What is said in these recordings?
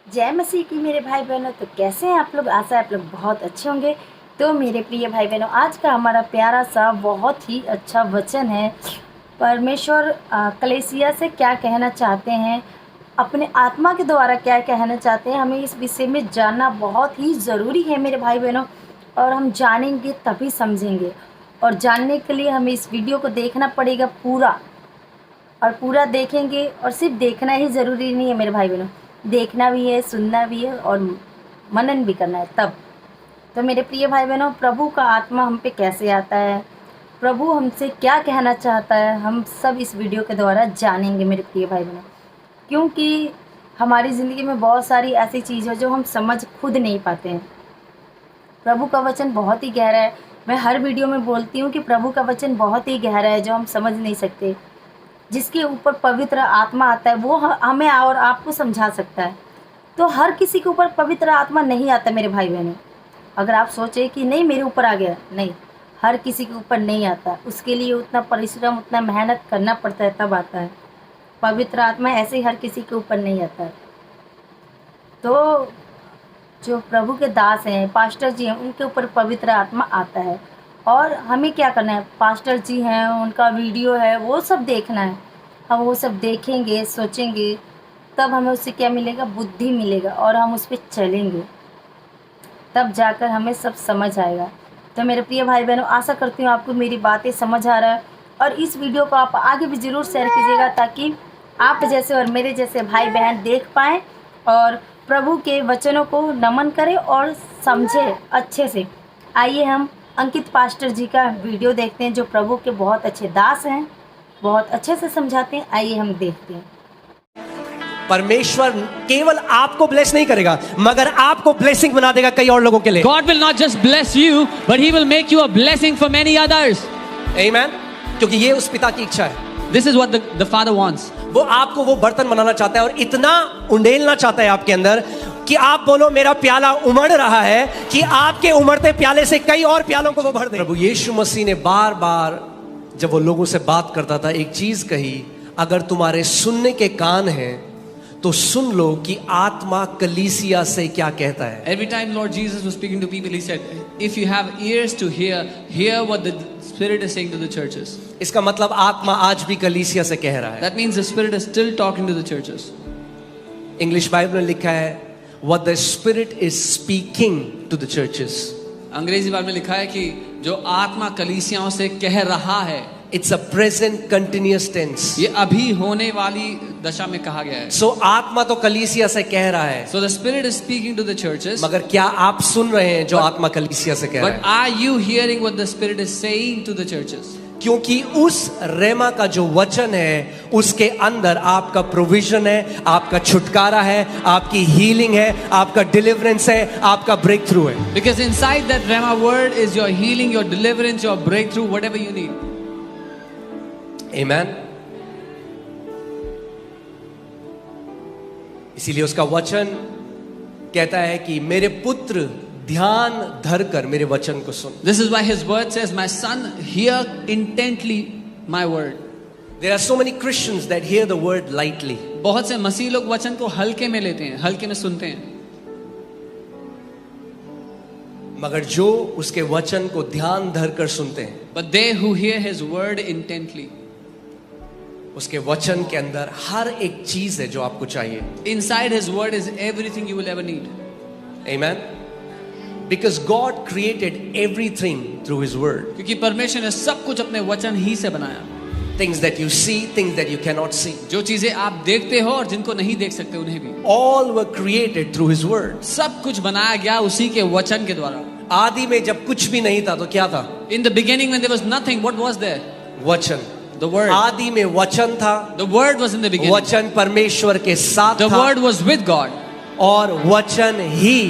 जय मसीह की मेरे भाई बहनों। तो कैसे हैं आप लोग? आशा है आप लोग बहुत अच्छे होंगे। तो मेरे प्रिय भाई बहनों, आज का हमारा प्यारा सा बहुत ही अच्छा वचन है। परमेश्वर कलीसिया से क्या कहना चाहते हैं, अपने आत्मा के द्वारा क्या कहना चाहते हैं, हमें इस विषय में जानना बहुत ही ज़रूरी है मेरे भाई बहनों। और हम जानेंगे तभी समझेंगे, और जानने के लिए हमें इस वीडियो को देखना पड़ेगा पूरा। और पूरा देखेंगे, और सिर्फ देखना ही ज़रूरी नहीं है मेरे भाई बहनों, देखना भी है, सुनना भी है और मनन भी करना है तब। तो मेरे प्रिय भाई बहनों, प्रभु का आत्मा हम पे कैसे आता है, प्रभु हमसे क्या कहना चाहता है, हम सब इस वीडियो के द्वारा जानेंगे मेरे प्रिय भाई बहनों। क्योंकि हमारी ज़िंदगी में बहुत सारी ऐसी चीज़ है जो हम समझ खुद नहीं पाते हैं। प्रभु का वचन बहुत ही गहरा है। मैं हर वीडियो में बोलती हूँ कि प्रभु का वचन बहुत ही गहरा है जो हम समझ नहीं सकते। जिसके ऊपर पवित्र आत्मा आता है वो हमें और आपको समझा सकता है। तो हर किसी के ऊपर पवित्र आत्मा नहीं आता मेरे भाई बहनों। अगर आप सोचें कि नहीं मेरे ऊपर आ गया, नहीं, हर किसी के ऊपर नहीं आता। उसके लिए उतना परिश्रम, उतना मेहनत करना पड़ता है तब आता है। पवित्र आत्मा ऐसे ही हर किसी के ऊपर नहीं आता है। तो जो प्रभु के दास हैं, पास्टर जी हैं, उनके ऊपर पवित्र आत्मा आता है। और हमें क्या करना है, पास्टर जी हैं, उनका वीडियो है, वो सब देखना है। हम वो सब देखेंगे, सोचेंगे, तब हमें उससे क्या मिलेगा, बुद्धि मिलेगा, और हम उस पर चलेंगे, तब जाकर हमें सब समझ आएगा। तो मेरे प्रिय भाई बहनों, आशा करती हूँ आपको मेरी बातें समझ आ रहा है। और इस वीडियो को आप आगे भी ज़रूर शेयर कीजिएगा, ताकि आप जैसे और मेरे जैसे भाई बहन देख पाएँ और प्रभु के वचनों को नमन करें और समझें अच्छे से। आइए हम अंकित पास्टर जी का वीडियो देखते हैं, जो प्रभु के बहुत अच्छे दास हैं, बहुत अच्छे से समझाते हैं। आइए हम देखते हैं। परमेश्वर केवल आपको ब्लेस नहीं करेगा, मगर आपको ब्लेसिंग बना देगा कई और लोगों के लिए। God will not just bless you, but He will make you a blessing for many others. आमीन। क्योंकि ये उस पिता की इच्छा है। This is what the Father wants. वो आपको वो बर्तन बनाना चाहता है और इतना उंडेलना चाहता है आपके अंदर कि आप बोलो मेरा प्याला उमड़ रहा है, कि आपके उमड़ते प्याले से कई और प्यालों को वो भर दे। प्रभु यीशु मसीह ने बार बार जब वो लोगों से बात करता था एक चीज कही, अगर तुम्हारे सुनने के कान हैं तो सुन लो कि आत्मा कलीसिया से क्या कहता है। Every time Lord Jesus was speaking to people, He said, if you have ears to hear, hear what the Spirit is saying to the churches. इसका मतलब आत्मा आज भी कलीसिया से कह रहा है। That means the Spirit is still talking to the churches. English Bible में लिखा है what the Spirit is speaking to the churches. अंग्रेजी बाइबल में लिखा है कि जो आत्मा कलीसियाओं से कह रहा है, It's a present continuous tense. ये अभी होने वाली दशा में कहा गया है। So आत्मा तो कलीसिया से कह रहा है, So the Spirit is speaking to the churches. मगर क्या आप सुन रहे हैं जो आत्मा कलीसिया से कह रहा But है? are you hearing what the Spirit is saying to the churches? क्योंकि उस रेमा का जो वचन है उसके अंदर आपका प्रोविजन है, आपका छुटकारा है, आपकी हीलिंग है, आपका डिलीवरेंस है, आपका ब्रेक थ्रू है। Because inside that Rhema word is your healing, your deliverance, your breakthrough, whatever you need. Amen. इसीलिए उसका वचन कहता है कि मेरे पुत्र ध्यान धरकर मेरे वचन को सुन। This is why His word says, "My son, hear intently my word." There are so many Christians that hear the word lightly. बहुत से मसीह लोग वचन को हल्के में लेते हैं, हल्के में सुनते हैं, मगर जो उसके वचन को ध्यान धरकर सुनते हैं, but they who hear His word intently, उसके वचन के अंदर हर एक चीज है जो आपको चाहिए। inside His word is everything you will ever need. Amen. Because God created everything through His word. क्योंकि परमेश्वर ने सब कुछ अपने वचन ही से बनाया। Things that you see, things that you cannot see. जो चीजें आप देखते हो और जिनको नहीं देख सकते उन्हें भी, All were created through His word. सब कुछ बनाया गया उसी के वचन के द्वारा। आदि में जब कुछ भी नहीं था तो क्या था? In the beginning when there was nothing, what was there? वचन। The word. आदि में वचन था। The word was in the beginning. वचन परमेश्वर के साथ The था word was with God. और वचन ही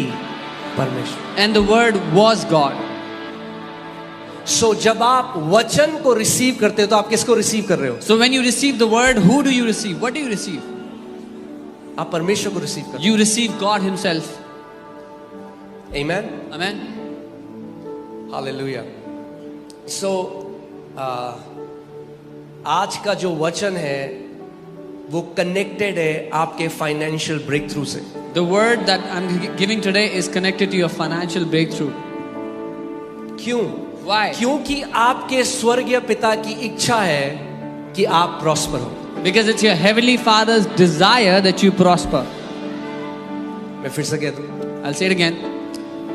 परमेश्वर। And the word was God. So जब आप वचन को रिसीव करते हो तो आप किसको रिसीव कर रहे हो? So when you receive the word, who do you receive? What do you receive? आप परमेश्वर को रिसीव करते You receive God Himself. हो। Amen. Amen. Hallelujah. So आज का जो वचन है वो कनेक्टेड है आपके फाइनेंशियल ब्रेक थ्रू से। The word that I'm giving today is connected to your financial breakthrough. क्यों? Why? क्योंकि आपके स्वर्गीय पिता की इच्छा है कि आप प्रॉस्पर हो। Because it's your heavenly Father's desire that you prosper. मैं फिर से कहता हूँ, I'll say it again.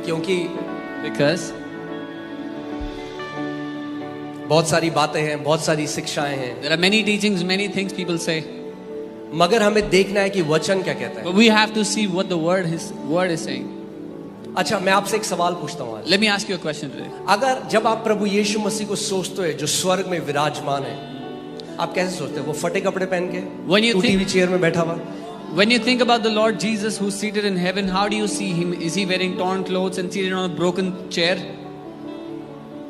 क्योंकि Because बहुत सारी बातें हैं, बहुत सारी शिक्षाएं हैं, there are many teachings, many things people say. मगर हमें देखना है कि वचन क्या कहता है। But we have to see what the word is saying. अच्छा, मैं आपसे एक सवाल पूछता हूँ आज। Let me ask you a question today. अगर जब आप प्रभु यीशु मसीह को सोचते हो जो स्वर्ग में विराजमान है, आप कैसे सोचते हो? वो फटे कपड़े पहन के When you टूटी think- हुई चेयर में बैठा हुआ? When you think about the Lord Jesus who's seated in heaven, how do you see him? Is he wearing torn clothes and seated on a broken chair?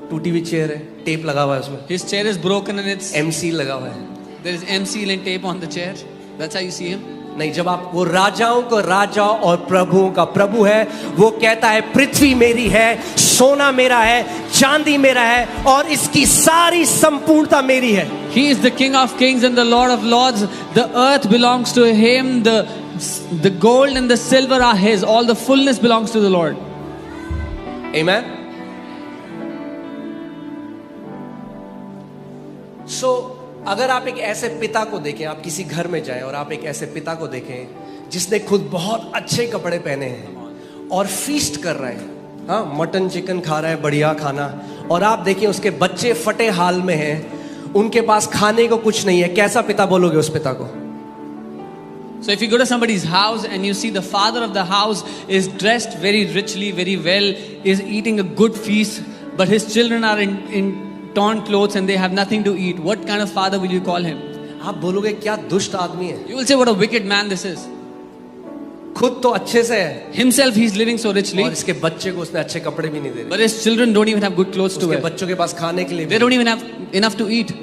टूटी हुई chair है, tape लगा हुआ है उसमें, His chair is broken and it's MC लगा हुआ है। there is M-seal and tape on the chair. That's how you see him. नहीं, जब आप वो राजाओं का राजा और प्रभुओं का प्रभु है, वो कहता है पृथ्वी मेरी है, सोना मेरा है, चांदी मेरा है और इसकी सारी संपूर्णता मेरी है। He is the King of Kings and the Lord of Lords. The earth belongs to him. The gold and the silver are his. All the fullness belongs to the Lord. Amen. So, अगर आप एक ऐसे पिता को देखें, आप किसी घर में जाएं और आप एक ऐसे पिता को देखें जिसने खुद बहुत अच्छे कपड़े पहने हैं और फीस्ट कर रहा है, हाँ, मटन चिकन खा रहा है, बढ़िया खाना, और आप देखें उसके बच्चे फटे हाल में हैं, उनके पास खाने को कुछ नहीं है, कैसा पिता बोलोगे उस पिता को? So if you go to somebody's house and you see the father of the house is dressed very richly, very well, is eating a good feast, but his children are in torn clothes and they have nothing to eat, what kind of father will you call him? आप बोलोगे क्या दुष्ट आदमी है, You will say, what a wicked man this is. खुद तो अच्छे से है Himself he's living so richly, और इसके बच्चे को उसने अच्छे कपड़े भी नहीं दे रहे, but his children don't even have good clothes to उसके wear. बच्चों के पास खाने के लिए They भी। don't even have enough to eat.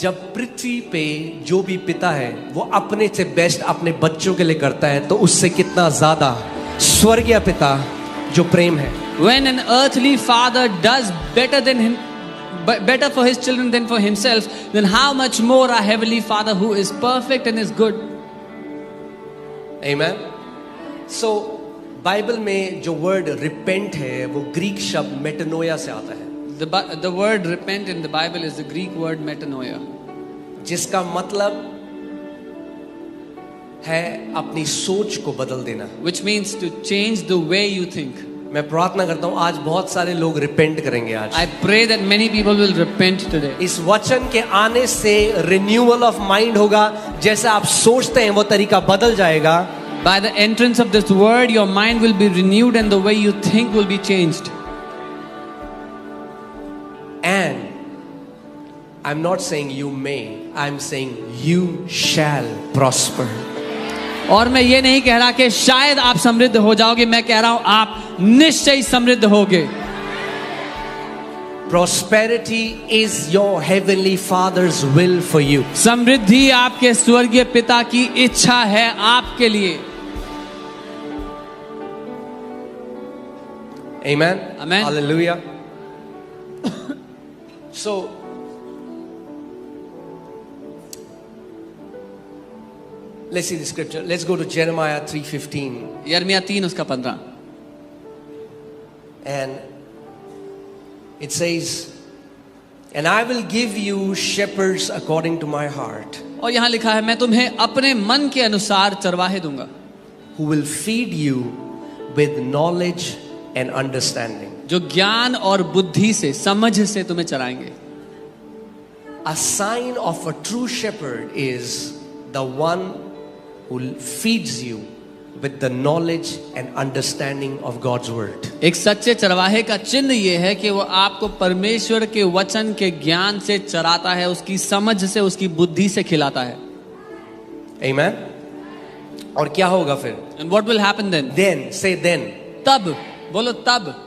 जब पृथ्वी पे जो भी पिता है वो अपने से बेस्ट अपने बच्चों के लिए करता है, तो उससे कितना ज्यादा स्वर्गीय पिता जो प्रेम है। When an earthly father does better for his children than for himself, then how much more our heavenly Father who is perfect and is good. Amen. So Bible में जो वर्ड रिपेंट है वो ग्रीक शब्द मेटानोया से आता है, The word repent in the Bible is the Greek word metanoia, जिसका मतलब है अपनी सोच को बदल देना। which means to change the way you think. मैं प्रार्थना करता हूँ आज बहुत सारे लोग रिपेंट करेंगे आज। I pray that many people will repent today. इस वचन के आने से रिन्यूअल ऑफ माइंड होगा, जैसे आप सोचते हैं वो तरीका बदल जाएगा। By the entrance of this word, your mind will be renewed and the way you think will be changed. And I'm not saying you may, I'm saying you shall prosper. और मैं ये नहीं कह रहा कि शायद आप समृद्ध हो जाओगे, मैं कह रहा हूं आप निश्चय समृद्ध होगे। Prosperity is your heavenly Father's will for you. समृद्धि आपके स्वर्गीय पिता की इच्छा है आपके लिए। Amen. Amen. Hallelujah. So let's see the scripture. Let's go to Jeremiah 3:15. यिर्मयाह 3 उसका 15। And it says, and I will give you shepherds according to my heart, और यहाँ लिखा है, मैं तुम्हें अपने मन के अनुसार चरवाहे दूंगा, who will feed you with knowledge and understanding. जो ज्ञान और बुद्धि से, समझ से तुम्हें चराएंगे। A sign of a true shepherd is the one who feeds you with the knowledge and understanding of God's word. एक सच्चे चरवाहे का चिन्ह ये है कि वो आपको परमेश्वर के वचन के ज्ञान से चराता है, उसकी समझ से, उसकी बुद्धि से खिलाता है। Amen. और क्या होगा फिर? And what will happen then? Then, say then. तब, बोलो तब,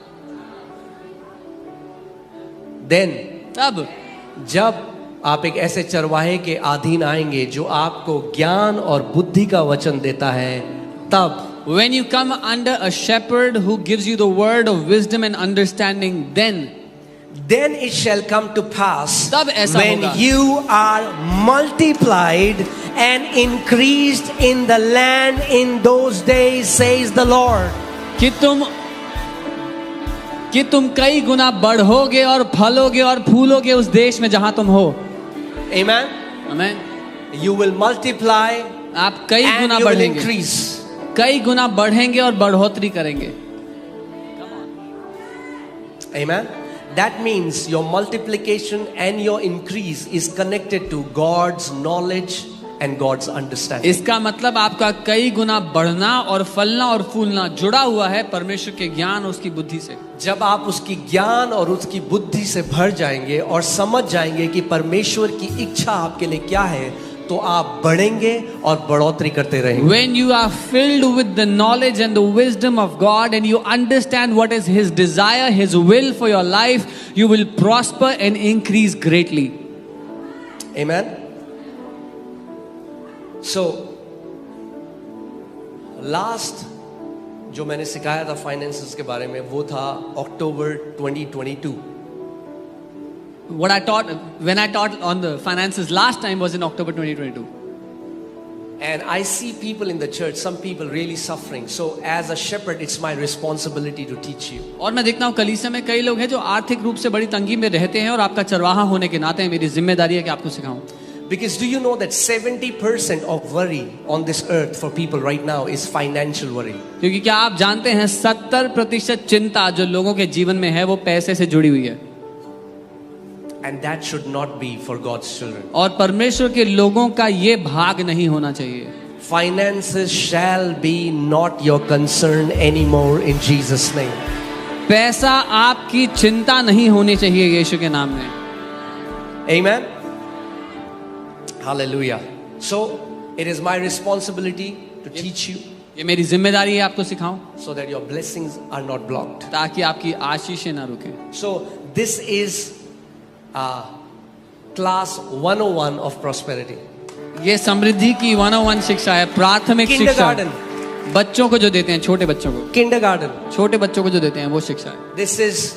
Then, तब जब आप एक ऐसे चरवाहे के अधीन आएंगे जो आपको ज्ञान और बुद्धि का वचन देता है, तब when you come under a shepherd who gives you the word of wisdom and understanding, then then it shall come to pass तब ऐसा when होगा। you are multiplied and increased in the land in those days, says the Lord. कि तुम कई गुना बढ़ोगे और फलोगे और फूलोगे उस देश में जहां तुम हो। Amen. आमीन। You will multiply आप कई and गुना you will बढ़ेंगे, increase. कई गुना बढ़ेंगे और बढ़ोतरी करेंगे। Amen. That means your multiplication and your increase is connected to God's knowledge and God's understanding. इसका मतलब आपका कई गुना बढ़ना और फलना और फूलना जुड़ा हुआ है परमेश्वर के ज्ञान और उसकी बुद्धि से। जब आप उसकी ज्ञान और उसकी बुद्धि से भर जाएंगे और समझ जाएंगे कि परमेश्वर की इच्छा आपके लिए क्या है, तो आप बढ़ेंगे और बढ़ोतरी करते रहेंगे। When you are filled with the knowledge and the wisdom of God and you understand what is His desire, His will for your life, you will prosper and increase greatly. Amen. So, last जो मैंने सिखाया था finances के बारे में वो था अक्टूबर 2022। What I taught when I taught on the finances last time was in October 2022. And I see people in the church, some people really suffering. So as a shepherd, it's my responsibility to teach you. और मैं देखता हूँ कलीसिया में कई लोग हैं जो आर्थिक रूप से बड़ी तंगी में रहते हैं और आपका चरवाहा होने के नाते मेरी जिम्मेदारी है कि आपको सिखाऊं। Because do you know that 70% of worry on this earth for people right now is financial worry? क्योंकि क्या आप जानते हैं 70% चिंता जो लोगों के जीवन में है वो पैसे से जुड़ी हुई है। And that should not be for God's children. और परमेश्वर के लोगों का ये भाग नहीं होना चाहिए। Finances shall be not your concern anymore in Jesus' name. पैसा आपकी चिंता नहीं होनी चाहिए यीशु के नाम में। Amen. Hallelujah. So it is my responsibility to teach you ये मेरी जिम्मेदारी है आपको सिखाऊं so that your blessings are not blocked. ताकि आपकी आशीषें ना रुकें। So this is class 101 of prosperity. ये समृद्धि की 101 शिक्षा है, प्राथमिक शिक्षा। Kindergarten. बच्चों को जो देते हैं, छोटे बच्चों को, Kindergarten. छोटे बच्चों को जो देते हैं वो शिक्षा है। This is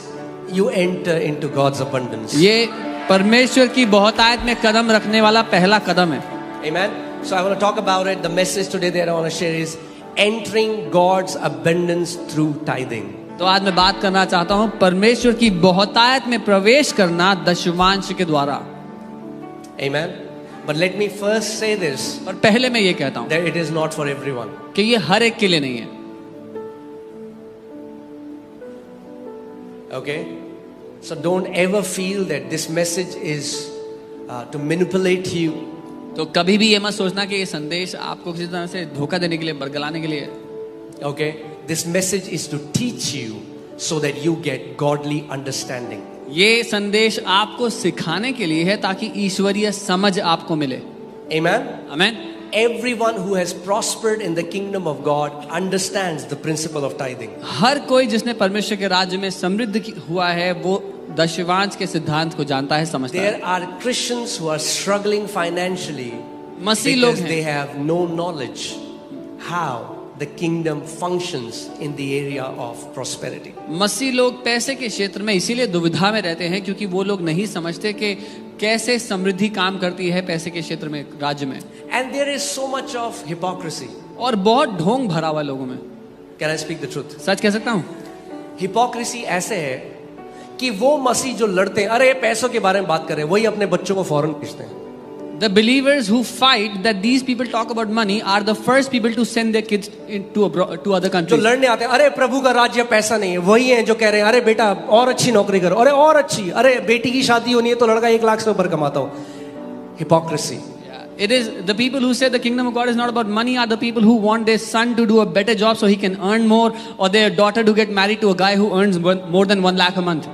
you enter into God's abundance. ये परमेश्वर की बहुतायत में कदम रखने वाला पहला कदम है। Amen. So I want to talk about it. The message today that I want to share is entering God's abundance through tithing. तो आज मैं बात करना चाहता हूँ परमेश्वर की बहुतायत में प्रवेश करना दशमांश के द्वारा। Amen. But let me first say this, और पहले मैं ये कहता हूँ that it is not for everyone. कि ये हर एक के लिए नहीं है। Okay? So don't ever feel that this message is to manipulate you. तो कभी भी ये मत सोचना कि ये संदेश आपको किसी तरह से धोखा देने के लिए, बरगलाने के लिए है। Okay? This message is to teach you so that you get godly understanding. ये संदेश आपको सिखाने के लिए है ताकि ईश्वरीय समझ आपको मिले। Amen? आमीन। Everyone who has prospered in the kingdom of God understands the principle of tithing. हर कोई जिसने परमेश्वर के राज्य में समृद्ध हुआ है वो दशमांश के सिद्धांत को जानता है, समझता है। There are Christians who are struggling financially मसीह लोग because they हैं have no knowledge how the kingdom functions in the area of prosperity. मसीह लोग पैसे के क्षेत्र में इसीलिए दुविधा में रहते हैं क्योंकि वो लोग नहीं समझते कि कैसे समृद्धि काम करती है पैसे के क्षेत्र में, राज्य में। And there is so much of hypocrisy. और बहुत ढोंग भरा हुआ लोगों में। Can I speak the truth? सच कह सकता हूँ। Hypocrisy ऐसे है कि वो मसीह जो लड़ते हैं, अरे पैसों के बारे में बात कर रहे हैं, वही अपने बच्चों को फौरन भेजते हैं। The believers who fight that these people talk about money are the first people to send their kids to other जो countries. लड़ने आते हैं, अरे प्रभु का राज्य पैसा नहीं है, वही हैं जो कह रहे हैं अरे बेटा और अच्छी नौकरी करो, अरे और अच्छी, अरे बेटी की शादी होनी है तो लड़का 1 लाख से ऊपर कमाता हो। Hypocrisy. It is the people who say the kingdom of God is not about money are the people who want their son to do a better job so he can earn more, or their daughter to get married to a guy who earns more than 1 lakh a month.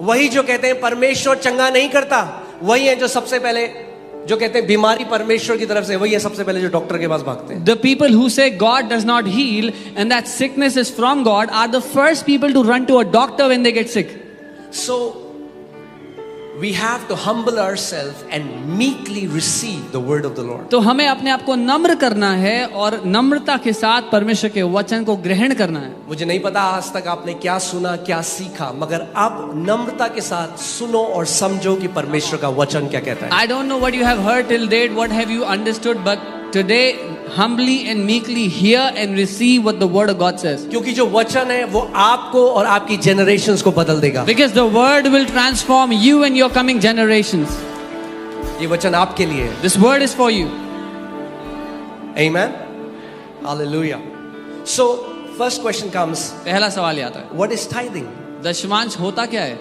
वही जो कहते हैं परमेश्वर चंगा नहीं करता, वही है जो सबसे पहले जो कहते हैं बीमारी परमेश्वर की तरफ से, वही है सबसे पहले जो डॉक्टर के पास भागते हैं। The people who say God does not heal and that sickness is from God are the first people to run to a doctor when they get sick. So we have to humble ourselves and meekly receive the word of the Lord. तो हमें अपने आप को नम्र करना है और नम्रता के साथ परमेश्वर के वचन को ग्रहण करना है। मुझे नहीं पता आज तक आपने क्या सुना, क्या सीखा, मगर अब नम्रता के साथ सुनो और समझो कि परमेश्वर का वचन क्या कहता है। I don't know what you have heard till date, what have you understood, but today humbly and meekly hear and receive what the word of God says. क्योंकि जो वचन है वो आपको और आपकी generations को बदल देगा। Because the word will transform you and your coming generations. ये वचन आपके लिए है। This word is for you. Amen. Hallelujah. So first question comes, पहला सवाल ये आता है, what is tithing? दशमांश होता क्या है?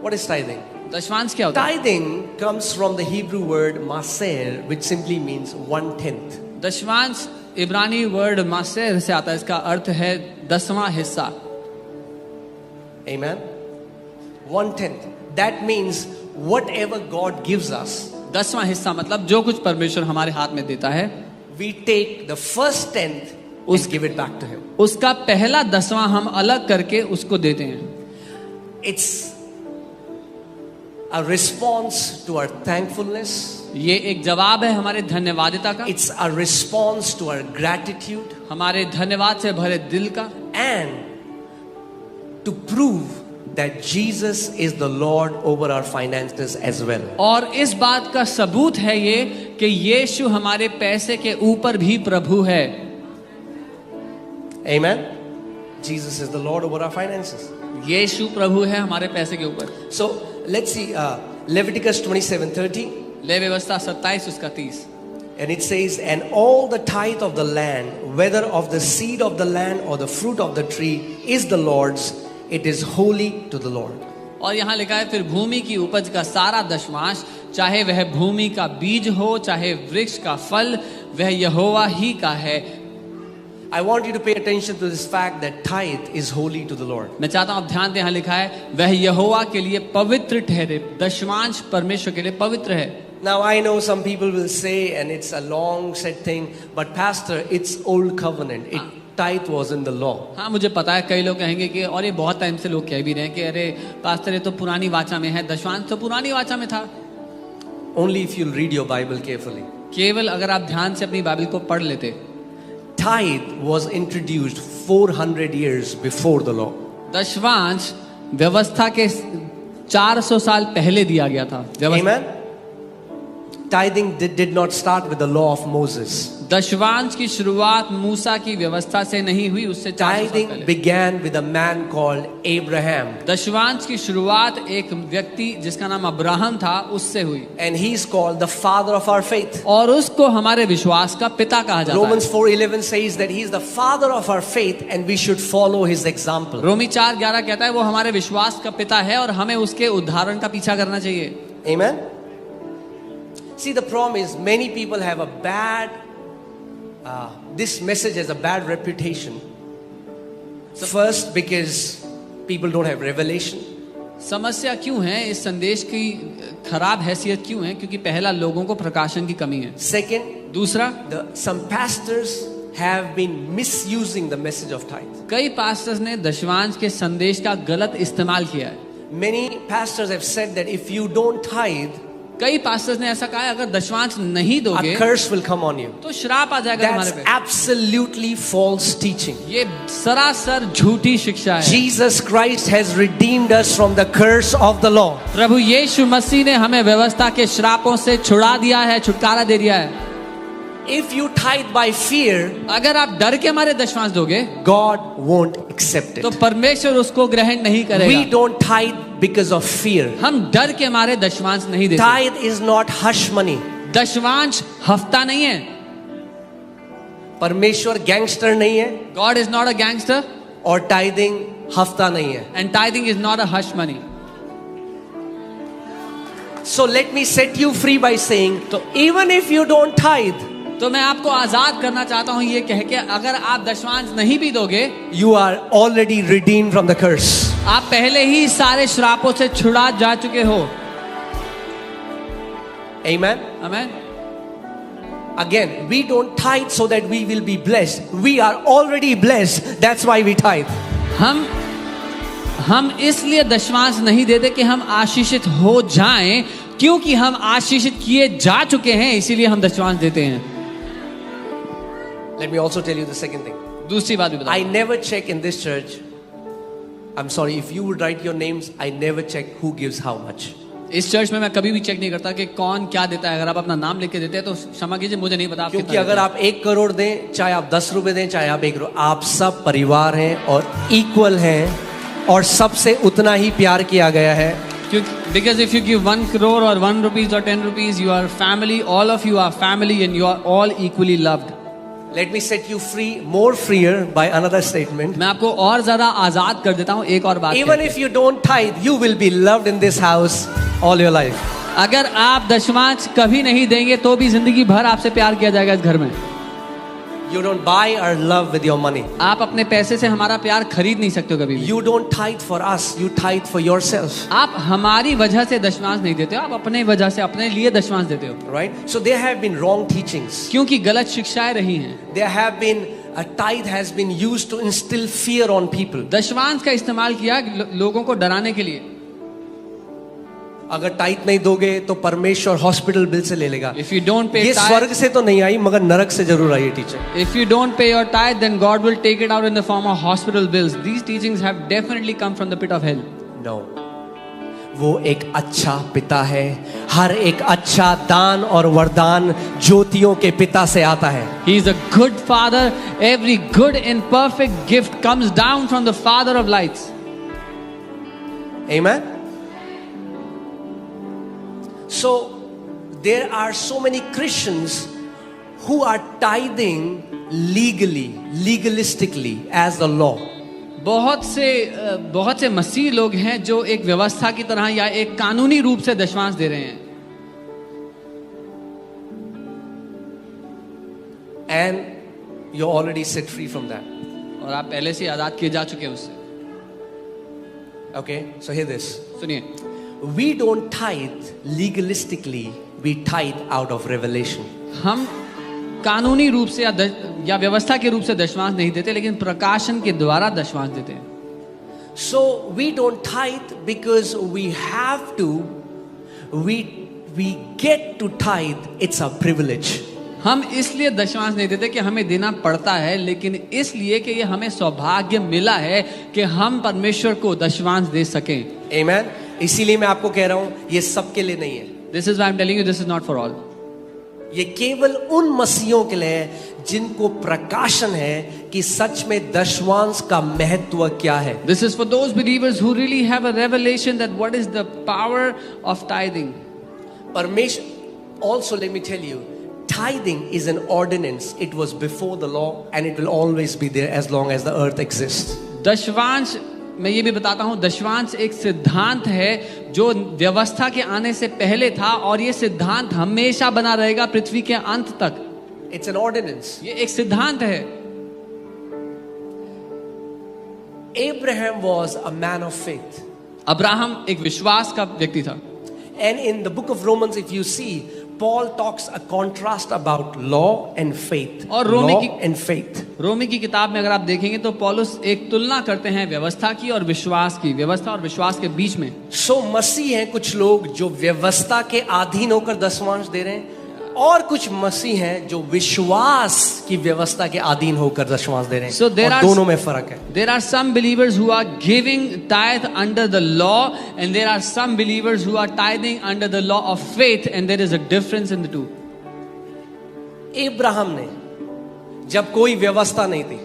What is tithing? दशमांश क्या होता है? Tithing comes from the Hebrew word maser, which simply means 1/10. दशमांश इब्रानी वर्ड मासेर से आता है, इसका अर्थ है 10वां हिस्सा। Amen. 1/10. That means whatever God gives us, 10वां हिस्सा मतलब जो कुछ परमेश्वर हमारे हाथ में देता है, we take the first 10th and give it back to Him. उसका पहला 10वां हम अलग करके उसको देते हैं। It's a response to our thankfulness. ये एक जवाब है हमारे धन्यवादिता का, It's a response to our gratitude, हमारे धन्यवाद से भरे दिल का, and to prove that Jesus is the Lord over our finances as well. और इस बात का सबूत है ये कि यीशु हमारे पैसे के ऊपर भी प्रभु है। Amen. Jesus is the Lord over our finances. यीशु प्रभु है हमारे पैसे के ऊपर। So let's see Leviticus 27:30, ले व्यवस्था 27 उसका 30। and it says, and all the tithe of the land, whether of the seed of the land or the fruit of the tree, is the Lord's. It is holy to the Lord. और यहाँ लिखा है, फिर भूमि की उपज का सारा दशमांश, चाहे वह भूमि का बीज हो चाहे वृक्ष का फल, वह यहोवा ही का है। I want you to pay attention to this fact that tithe is holy to the Lord. मैं चाहता हूं आप ध्यान दें, यहाँ लिखा है वह यहोवा के लिए पवित्र ठहरे। दशमांश परमेश्वर के लिए पवित्र है। Now I know some people will say, and it's a long said thing, but pastor, it's old covenant. Tithe was in the law. हाँ मुझे पता है, कई लोग कहेंगे कि और ये बहुत टाइम से लोग कह भी रहे हैं कि अरे पास्टर ये तो पुरानी वाचा में है, दशमांश तो पुरानी वाचा में था। Only if you'll read your Bible carefully. केवल अगर आप ध्यान से अपनी बाइबल को पढ़ लेते। Tithe was introduced 400 years before the law. दशमांश व्यवस्था के 400 साल पहले दिया गया था। Amen. Tithing did not start with the law of Moses. दशमांश की शुरुआत मूसा की व्यवस्था से नहीं हुई, उससे 400 साल Tithing पहले। began with a man called Abraham, दशमांश की शुरुआत एक व्यक्ति जिसका नाम अब्राहम था उससे हुई, and he's called the father of our faith. और उसको हमारे विश्वास का पिता कहा जाता Romans है। 4:11 says that he's the father of our faith and we should follow his example. रोमी 4:11 कहता है वो हमारे विश्वास का पिता है और हमें उसके उदाहरण का पीछा करना चाहिए। Amen. See, the problem is many people have a bad this message has a bad reputation. First, because people don't have revelation. समस्या क्यों है, इस संदेश की खराब हैसियत क्यों है? क्योंकि पहला लोगों को प्रकाशन की कमी है। Second, दूसरा, some pastors have been misusing the message of tithe. कई पास्टर्स ने दशमांश के संदेश का गलत इस्तेमाल किया है। Many pastors have said that if you don't tithe, कई पास्टर्स ने ऐसा कहा है अगर दशमांश नहीं दोगे a curse will come on you. तो श्राप आ जाएगा तुम्हारे That's पे। absolutely false teaching. ये सरासर झूठी शिक्षा है। Jesus Christ has redeemed us from the curse of the law. प्रभु यीशु मसीह ने हमें व्यवस्था के श्रापों से छुड़ा दिया है, छुटकारा दे दिया है। If you tithe by fear, अगर आप डर के मारे दशमांश दोगे God won't accept it. तो परमेश्वर उसको ग्रहण नहीं We करेगा। don't tithe because of fear. हम डर के मारे दशमांश नहीं देते। Tithe is not hush money. दशमांश हफ्ता नहीं है। परमेश्वर गैंगस्टर नहीं है God is not a gangster और tithing हफ्ता नहीं है. and tithing is not a hush money. So let me set you free by saying, even if you don't tithe, तो मैं आपको आजाद करना चाहता हूं ये कह के, अगर आप दशमांश नहीं भी दोगे, you are already redeemed from the curse. आप पहले ही सारे श्रापों से छुड़ा जा चुके हो। Amen. आमीन। Again, we don't tithe so that we will be blessed. We are already blessed. That's why we tithe. हम इसलिए दशमांश नहीं देते कि हम आशीषित हो जाएं, क्योंकि हम आशीषित किए जा चुके हैं, इसीलिए हम दशमांश देते हैं। Let me also tell you the second thing. दूसरी बात भी बताओ। I never check in this church. I'm sorry, if you would write your names, I never check who gives how much. इस चर्च में मैं कभी भी चेक नहीं करता कि कौन क्या देता है। अगर आप अपना नाम लिख के देते हैं तो क्षमा कीजिए, मुझे नहीं पता आप क्योंकि कितना अगर देते आप 1 करोड़ दें, चाहे आप 10 रुपए दें, चाहे आप 1 करोड़, आप सब परिवार हैं और इक्वल हैं और सबसे उतना ही प्यार किया गया है। हैं। Because if you give 1 crore or 1 rupees or 10 rupees, you are family. All of you are family, and you are all equally loved. Let me set you free, more freer by another statement. मैं आपको और ज्यादा आजाद कर देता हूँ एक और बात। Even if you don't tithe, you will be loved in this house all your life. अगर आप दशमांश कभी नहीं देंगे तो भी जिंदगी भर आपसे प्यार किया जाएगा इस घर में। You don't buy our love with your money. आप अपने पैसे से हमारा प्यार खरीद नहीं सकते हो कभी भी। You don't tithe for us, you tithe for yourself. आप हमारी वजह से दशमांश नहीं देते हो, आप अपने वजह से अपने लिए दशमांश देते हो। Right? So there have been wrong teachings. क्योंकि गलत शिक्षाएं रही हैं। There have been, a tithe has been used to instill fear on people. दशमांश का इस्तेमाल किया लोगों को डराने के लिए। अगर टाइट नहीं दोगे तो परमेश्वर हॉस्पिटल बिल से ले लेगा। If you don't pay ये tithe- स्वर्ग से तो नहीं आई, मगर नरक से जरूर आई है teacher. If you don't pay your tithe, then God will take it out in the form of hospital bills. These teachings have definitely come from the pit of hell. No. वो एक अच्छा पिता है। हर एक अच्छा दान और वरदान ज्योतियों के पिता से आता है। He is a good father. Every good and perfect gift comes down from the Father of lights. Amen. So there are so many Christians who are tithing legalistically as the law. बहुत से मसीह लोग हैं जो एक व्यवस्था की तरह या एक कानूनी रूप से दशमांश दे रहे हैं। And you're already set free from that. और आप पहले से आजाद किए जा चुके हैं उससे। Okay, so hear this. सुनिए, We don't tithe legalistically, we tithe out of revelation. हम कानूनी रूप से या व्यवस्था के रूप से दशमांश नहीं देते, लेकिन प्रकाशन के द्वारा दशमांश देते हैं। So we don't tithe because we have to, we get to tithe, it's a privilege. हम इसलिए दशमांश नहीं देते कि हमें देना पड़ता है, लेकिन इसलिए कि ये हमें सौभाग्य मिला है कि हम परमेश्वर को दशमांश दे सकें। Amen. इसीलिए मैं आपको कह रहा हूं ये सबके लिए नहीं है। This is why I'm telling you, this is not for all. ये केवल उन मसीहों के लिए है जिनको प्रकाशन है कि सच में दशमांश का महत्व क्या है। This is for those believers who really have a revelation that what is the power of tithing. परमेश्वर, also let me tell you, tithing is an ordinance. It was before the law and it will always be there as long as the earth exists. दशवांश, मैं ये भी बताता हूँ, दशवांश एक सिद्धांत है जो व्यवस्था के आने से पहले था, और ये सिद्धांत हमेशा बना रहेगा पृथ्वी के अंत तक। It's an ordinance. ये एक सिद्धांत है। Abraham was a man of faith. Abraham एक विश्वास का व्यक्ति था। And in the book of Romans, if you see, Paul talks a contrast about law and faith. और रोमी law की and faith. रोमी की किताब में अगर आप देखेंगे तो पौलुस एक तुलना करते हैं व्यवस्था की और विश्वास की, व्यवस्था और विश्वास के बीच में। So मसीह हैं कुछ लोग जो व्यवस्था के अधीन होकर दशमांश दे रहे हैं, और कुछ मसीह हैं जो विश्वास की व्यवस्था के अधीन होकर दशमांश दे रहे हैं। So there और are- दोनों में फर्क है। There are some believers who are giving tithe under the law, and there are some believers who are tithing under the law of faith, and there is a difference in the two. Ibrahim ने जब कोई व्यवस्था नहीं थी,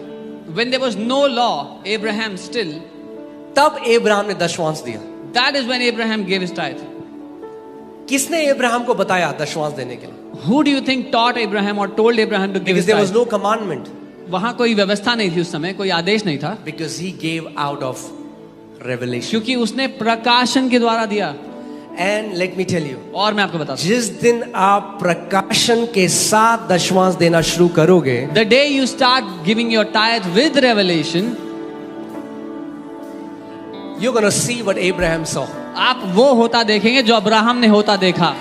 When there was no law, Abraham still, तब इब्राहिम ने दशमांश दिया। that is when Abraham gave his tithe. किसने इब्राहिम को बताया दशमांश देने के लिए? Who do you think taught Abraham or told Abraham to give Because his there was tithe? no commandment. वहां कोई व्यवस्था नहीं थी उस समय, कोई आदेश नहीं था, Because he gave out of revelation. क्योंकि उसने प्रकाशन के द्वारा दिया। And let me tell you, और मैं आपको बताता हूं, जिस दिन आप प्रकाशन के साथ दशमांश देना शुरू करोगे, the day you start giving your tithe with revelation, you're going to see what Abraham saw. आप वो होता देखेंगे जो अब्राहम ने होता देखा।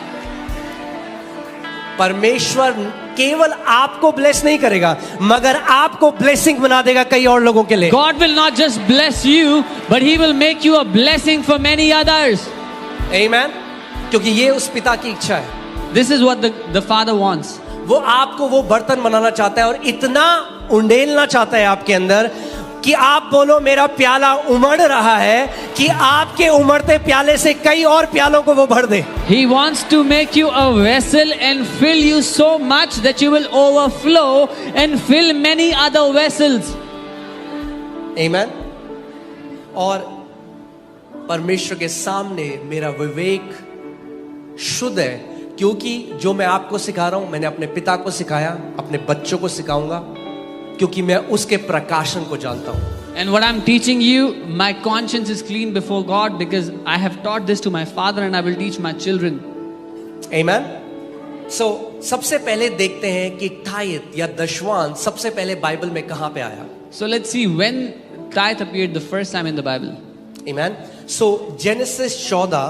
परमेश्वर केवल आपको ब्लेस नहीं करेगा, मगर आपको ब्लेसिंग बना देगा कई और लोगों के लिए। God will not just bless you, but He will make you a blessing for many others. आमीन। क्योंकि ये उस पिता की इच्छा है। This is what the Father wants. वो आपको वो बर्तन बनाना चाहता है और इतना उंडेलना चाहता है आपके अंदर कि आप बोलो मेरा प्याला उमड़ रहा है, कि आपके उमड़ते प्याले से कई और प्यालों को वो भर दे। He wants to make you a vessel and fill you so much that you will overflow and fill many other vessels. आमीन। और परमेश्वर के सामने मेरा विवेक शुद्ध है, क्योंकि जो मैं आपको सिखा रहा हूं मैंने अपने पिता को सिखाया, अपने बच्चों को सिखाऊंगा, क्योंकि मैं उसके प्रकाशन को जानता हूं। And what I'm teaching you, my conscience is clean before God because I have taught this to my father and I will teach my children. आमीन। सो सबसे पहले देखते हैं कि टाइथ या दशवांश सबसे पहले बाइबल में कहां पे आया। So let's see when tithe appeared the first time in the Bible. आमीन। सो जेनेसिस 14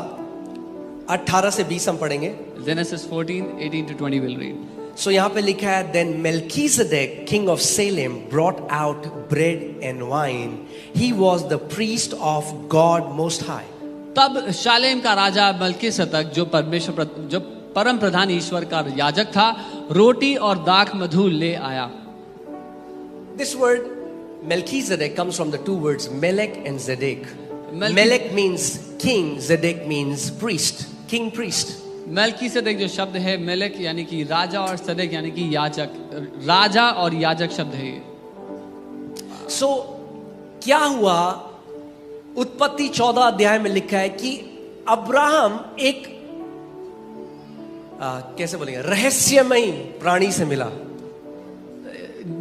18 से 20 हम पढ़ेंगे। Genesis 14, 18 to 20 we'll read. सो यहाँ पे लिखा है, then Melchizedek king of Salem brought out bread and wine, he was the priest of God most high. तब शालेम का राजा मल्कीसदक जो परम प्रधान ईश्वर का याजक था, रोटी और दाख मधु ले आया। This word Melchizedek comes from the two words Melech and Zedek. Melech means king, Zedek means priest, king priest. मल्कीसदक जो शब्द है मेलेक यानी कि राजा और सदक यानी कि याजक, राजा और याजक शब्द है ये। सो क्या हुआ, उत्पत्ति 14 अध्याय में लिखा है कि अब्राहम एक कैसे बोलेंगे रहस्यमयी प्राणी से मिला।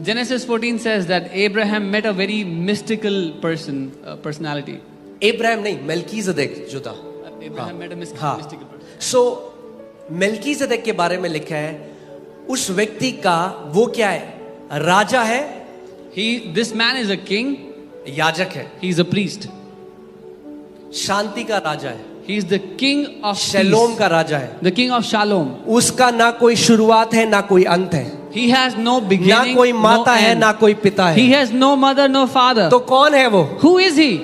Genesis 14 says that Abraham met a very mystical personality. Abraham नहीं, मेल्कीजेदेक जो था। Abraham met a हाँ। mystical person. सो मेल्कीजेदेक के बारे में लिखा है, उस व्यक्ति का वो क्या है, राजा है, This man is a king, याजक है, he is a priest. शांति का राजा है, He is the king of शलोम peace, का राजा है। the king of shalom. उसका ना कोई शुरुआत है ना कोई अंत है, He has no ना beginning, कोई माता no है end. ना कोई पिता He है। has no mother, no father. तो कौन है वो? Who is he?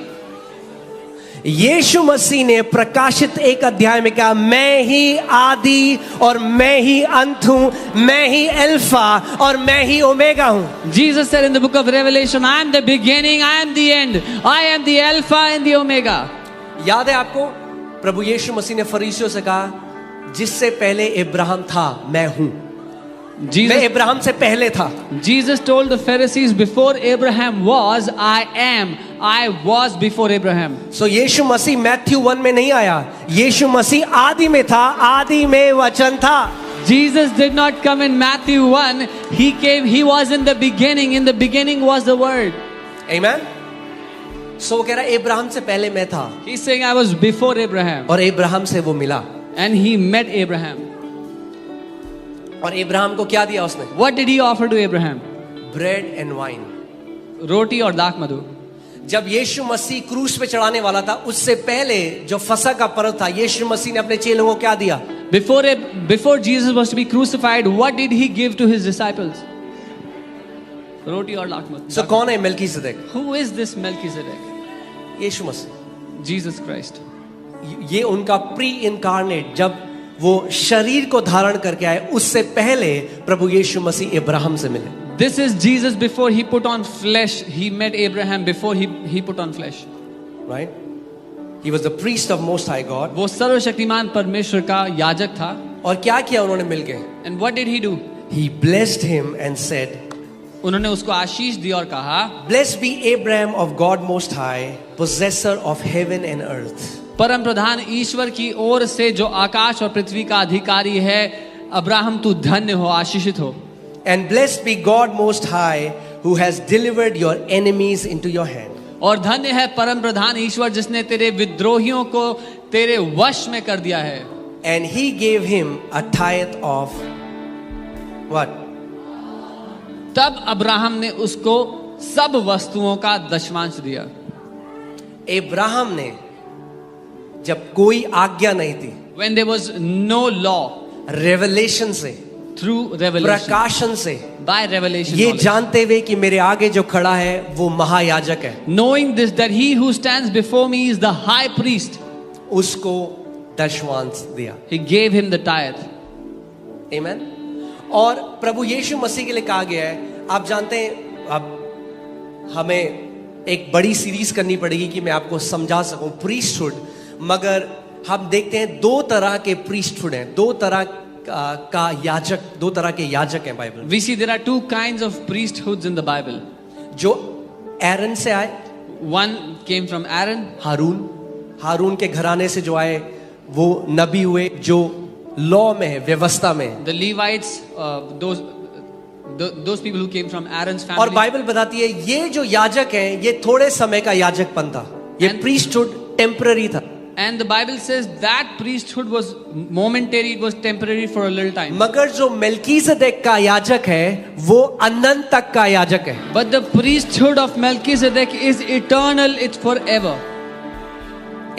यीशु मसीह ने प्रकाशित एक अध्याय में कहा, मैं ही आदि और मैं ही अंत हूं, मैं ही अल्फा और मैं ही ओमेगा हूं। Jesus said in the book of Revelation, I am the beginning, I am the end, I am the alpha and the omega. याद है आपको, प्रभु यीशु मसीह ने फरीसियों से कहा, जिससे पहले इब्राहिम था मैं हूं, मैं इब्राहिम से पहले था। Jesus told the Pharisees, before Abraham was, I am. I was before Abraham. So यीशु मसीह मैथ्यू 1 में नहीं आया, यीशु मसीह आदि में था, आदि में वचन था। Jesus did not come in Matthew 1. He came, he was in the beginning. In the beginning was the word. आमीन। सो वो कह रहा है इब्राहिम से पहले मैं था, He's saying I was before Abraham. और इब्राहिम से वो मिला, And he met Abraham. और इब्राहिम को क्या दिया उसने? What did he offer to Abraham? Bread and wine. रोटी और दाख मधु। जब यीशु मसीह क्रूस पे चढ़ाने वाला था, उससे पहले जो फसह का पर्व था, यीशु मसीह ने अपने चेलों को क्या दिया? Before Jesus was to be crucified, what did he give to his disciples? रोटी और दाख मधु। सो कौन है मेल्कीजेदेक? Who is this Melchizedek? Yeshu Masih. Jesus Christ. ये उनका प्री इनकारनेट, जब वो शरीर को धारण करके आए, उससे पहले प्रभु यीशु मसीह इब्राहिम से मिले। This is Jesus before he put on flesh. He met Abraham before he put on flesh. Right? He was the priest of Most High God. वो सर्वशक्तिमान परमेश्वर का याजक था। और क्या किया उन्होंने मिलके? And what did he do? He blessed him and said, उन्होंने उसको आशीष दी और कहा, Blessed be Abraham of God Most High, possessor of heaven and earth. परम प्रधान ईश्वर की ओर से जो आकाश और पृथ्वी का अधिकारी है, अब्राहम तू धन्य हो, आशीषित हो। And blessed be God Most High, who has delivered your enemies into your hand. और धन्य है परम प्रधान ईश्वर जिसने तेरे विद्रोहियों को तेरे वश में कर दिया है। And he gave him a tithe of what? तब अब्राहम ने उसको सब वस्तुओं का दशमांश दिया। इब्राहिम ने, जब कोई आज्ञा नहीं थी, When there was no law, revelation से, through revelation. प्रकाशन से, By revelation ये knowledge. जानते हुए कि मेरे आगे जो खड़ा है वो महायाजक है, Knowing this, that he who stands before me is the high priest. उसको दशवांश दिया। He gave him the tithe. आमीन। और प्रभु यीशु मसीह के लिए कहा गया है, आप जानते हैं, अब हमें एक बड़ी सीरीज करनी पड़ेगी कि मैं आपको समझा सकूं प्रीस्टहुड, मगर हम देखते हैं दो तरह के प्रीस्टहुड हैं, दो तरह का याजक, दो तरह के याजक हैं बाइबल में। We see there are two kinds of priesthoods in the Bible. जो एरन से आए, One came from Aaron. हारून के घराने से जो आए वो नबी हुए, जो लॉ में है, व्यवस्था में है। The Levites, those people who came from Aaron's और family. बाइबल बताती है ये जो याजक हैं ये थोड़े समय का याजकपन था, ये प्रीस्टहुड टेम्पररी था। And the Bible says that priesthood was momentary, it was temporary for a little time. मगर जो मेल्कीसेदेक का याजक है वो अनंत तक का याजक है। But the priesthood of Melchizedek is eternal, it's forever.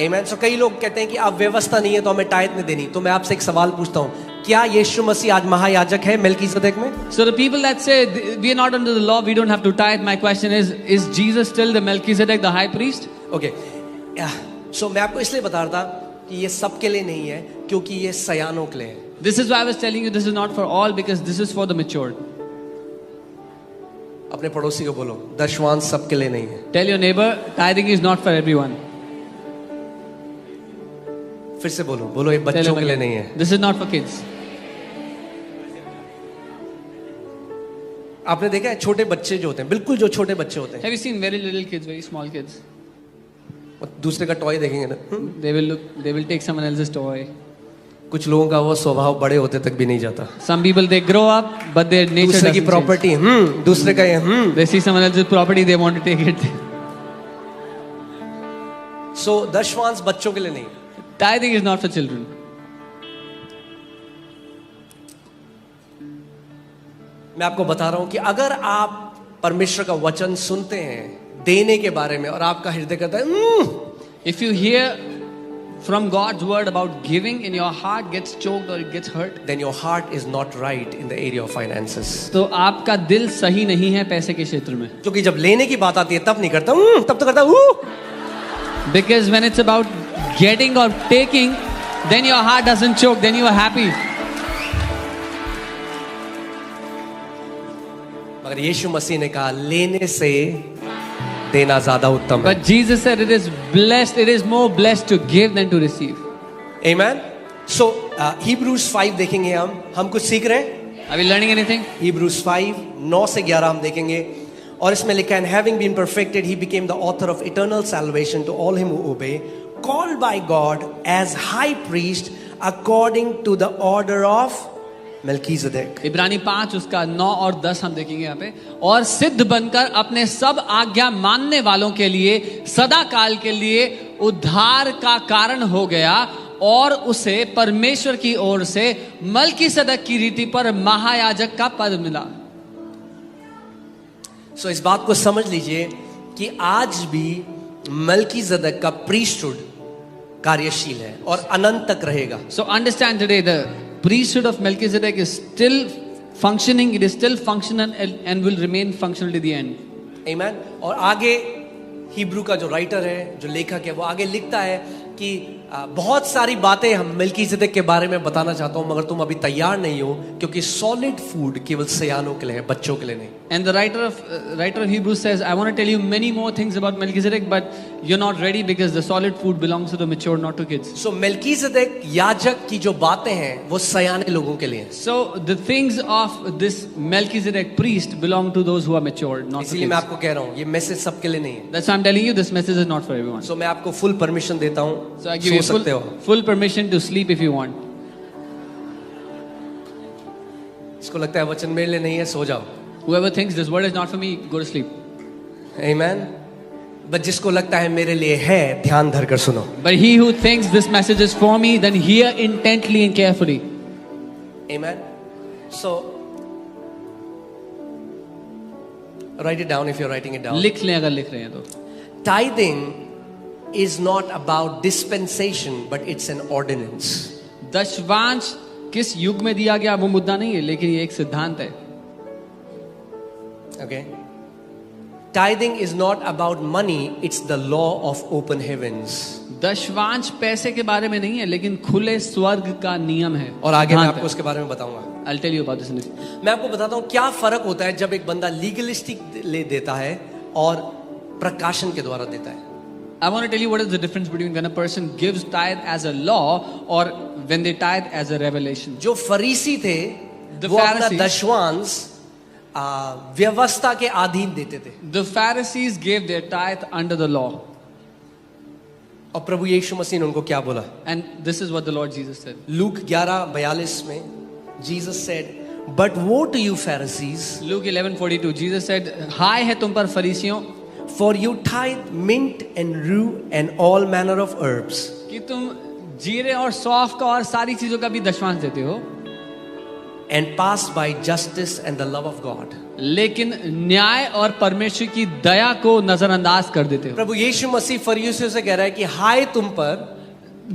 आमीन। सो कई लोग कहते हैं कि अब व्यवस्था नहीं है तो हमें टाइथ नहीं देनी, तो मैं आपसे एक सवाल पूछता हूँ, क्या यीशु मसीह आज महायाजक है मेल्कीसेदेक में? So the people that say we are not under the law, we don't have to tithe, my question is Jesus still the Melchizedek, the high priest? Okay, so मैं आपको इसलिए बता रहा था कि ये सबके लिए नहीं है, क्योंकि ये सयानों के लिए है। This is why I was telling you this is not for all, because this is for the matured. अपने पड़ोसी को बोलो दशवांश सबके लिए नहीं है। Tell your neighbor, tithing is not for everyone. फिर से बोलो ये Tell बच्चों him के लिए again. नहीं है। This is not for kids. आपने देखा है छोटे बच्चे जो होते हैं, बिल्कुल जो छोटे बच्चे होते हैं, Have you seen very little kids, very small kids? वो दूसरे का टॉय देखेंगे ना, They will take someone else's toy. कुछ लोगों का वो स्वभाव बड़े होते तक भी नहीं जाता। Some people they grow up, but their nature दूसरे की doesn't change. प्रॉपर्टी, दूसरे का ये, They see someone else's property, they want to take it. सो दशवांश बच्चों के लिए नहीं। Tithing is not for children. मैं आपको बता रहा हूं कि अगर आप परमेश्वर का वचन सुनते हैं देने के बारे में और आपका हृदय कहता है If you hear from God's word about giving and your heart gets choked or it gets hurt, then your heart is not right in the area of finances. तो आपका दिल सही नहीं है पैसे के क्षेत्र में. क्योंकि जब लेने की बात आती है तब नहीं करता, तब तो करता Because when it's about getting or taking, then your heart doesn't choke, then you are happy. मगर यीशु मसीह ने कहा लेने से देना ज्यादा उत्तम है। But Jesus said it is blessed, it is more blessed to give than to receive. Amen. So Hebrews 5 देखेंगे हम कुछ सीख रहे हैं। Are we learning anything? Hebrews 5 9 से 11 हम देखेंगे और इसमें लिखा है having been perfected he became the author of eternal salvation to all him who obey, called by God as high priest according to the order of Melchizedek. इब्रानी 5 उसका 9 और 10 हम देखेंगे यहाँ पे, और सिद्ध बनकर अपने सब आज्ञा मानने वालों के लिए सदा काल के लिए उद्धार का कारण हो गया, और उसे परमेश्वर की ओर से मल्कीसदक की रीति पर महायाजक का पद मिला. सो इस बात को समझ लीजिए कि आज भी मल्कीसदक का प्रीस्टहुड कार्यशील है और अनंत तक रहेगा. So understand today the priesthood of Melchizedek is still functioning, it is still functional and will remain functional to the end. Amen. और आगे हिब्रू का जो राइटर है, जो लेखक है, वो आगे लिखता है कि बहुत सारी बातें हम मेल्कीसेदेक के बारे में बताना चाहता हूं, मगर तुम अभी तैयार नहीं हो, क्योंकि सॉलिड फूड केवल सयानों के लिए है, बच्चों के लिए नहीं. And the writer of Hebrews says, I want to tell you many more things about Melchizedek, but you're not ready because the solid food belongs to the mature, not to kids. So Melchizedek याजक की जो बातें हैं वो सयाने लोगों के लिए. So the things of this Melchizedek priest belong to those who are mature, not to इसलिए मैं kids. आपको कह रहा हूँ ये मैसेज सबके लिए नहीं है. That's why I'm telling you this message is not for everyone. So मैं आपको फुल परमिशन देता हूँ, So I give you सो सकते हो. full permission to sleep if you want. इसको लगता है वचन मेरे लिए नहीं है, सो जाओ. Whoever thinks this word is not for me, go to sleep. Amen. But जिसको लगता है मेरे लिए है, ध्यान धर कर सुनो. But he who thinks this message is for me, then hear intently and carefully. Amen. So write it down if you're writing it down. लिख लें अगर लिख रहे हैं तो. Tithing is not about dispensation, but it's an ordinance. दशवांश किस युग में दिया गया वो मुद्दा नहीं है, लेकिन ये एक सिद्धांत है. Okay? Tithing is not about money, it's the law of open heavens. दशवांश पैसे के बारे में नहीं है, लेकिन खुले स्वर्ग का नियम है. और आगे मैं सिद्धांत आपको है. उसके बारे में बताऊंगा. I'll tell you about this. मैं आपको बताता हूँ क्या फर्क होता है जब एक बंदा लीगलिस्टिक ले देता है और प्रकाशन के द्वारा देता है. I want to tell you what is the difference between when a person gives tithe as a law or when they tithe as a revelation. जो फरीसी थे The वो अपना Pharisees- दशवांश व्यवस्था के अधीन देते थे. The Pharisees gave their tithe under the law. और प्रभु यीशु मसीह ने उनको क्या बोला? And this is what the Lord Jesus said. Luke 11:42 में Jesus said, but woe to you Pharisees, Luke 11:42, Jesus said, हाय है तुम पर फरीसियों, for you tithe mint and rue and all manner of herbs, कि तुम जीरे और सौंफ का और सारी चीजों का भी दशवांश देते हो, and pass bye justice and the love of God. लेकिन न्याय और परमेश्वर की दया को नजरअंदाज कर देते हो. प्रभु यीशु मसीह फरीसियों से कह रहा है कि हाय तुम पर,